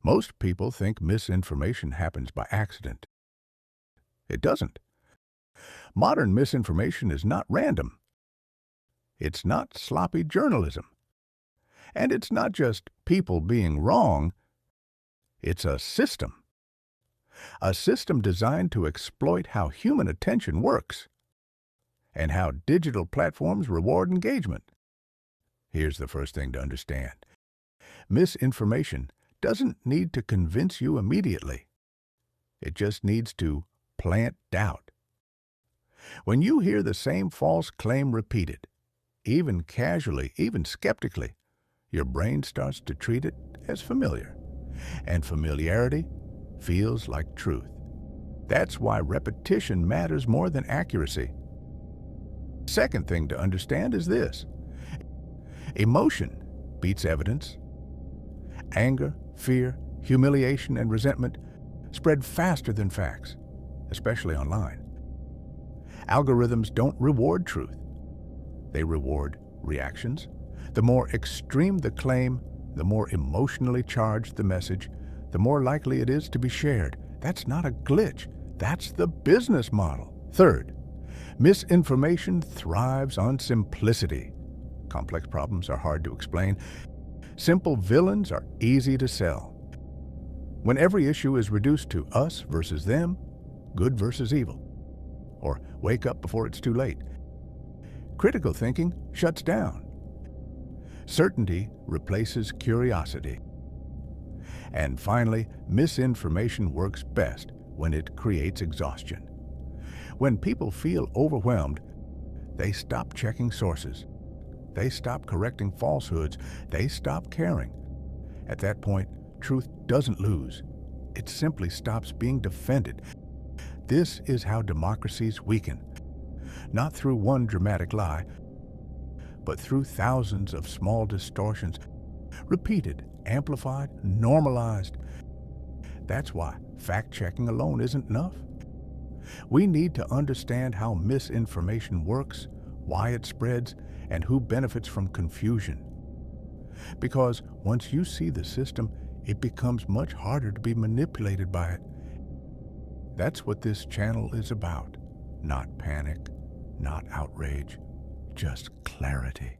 Most people think misinformation happens by accident. It doesn't. Modern misinformation is not random. It's not sloppy journalism. And it's not just people being wrong. It's a system. A system designed to exploit how human attention works and how digital platforms reward engagement. Here's the first thing to understand. Misinformation doesn't need to convince you immediately. It just needs to plant doubt. When you hear the same false claim repeated, even casually, even skeptically, your brain starts to treat it as familiar. And familiarity feels like truth. That's why repetition matters more than accuracy. Second thing to understand is this. Emotion beats evidence. Anger, fear, humiliation, and resentment spread faster than facts, especially online. Algorithms don't reward truth. They reward reactions. The more extreme the claim, the more emotionally charged the message, the more likely it is to be shared. That's not a glitch. That's the business model. Third, misinformation thrives on simplicity. Complex problems are hard to explain. Simple villains are easy to sell. When every issue is reduced to us versus them, good versus evil, or wake up before it's too late, critical thinking shuts down. Certainty replaces curiosity. And finally, misinformation works best when it creates exhaustion. When people feel overwhelmed, they stop checking sources. They stop correcting falsehoods. They stop caring. At that point, truth doesn't lose. It simply stops being defended. This is how democracies weaken. Not through one dramatic lie, but through thousands of small distortions, repeated, amplified, normalized. That's why fact-checking alone isn't enough. We need to understand how misinformation works, why it spreads, and who benefits from confusion. Because once you see the system, it becomes much harder to be manipulated by it. That's what this channel is about. Not panic, not outrage, just clarity.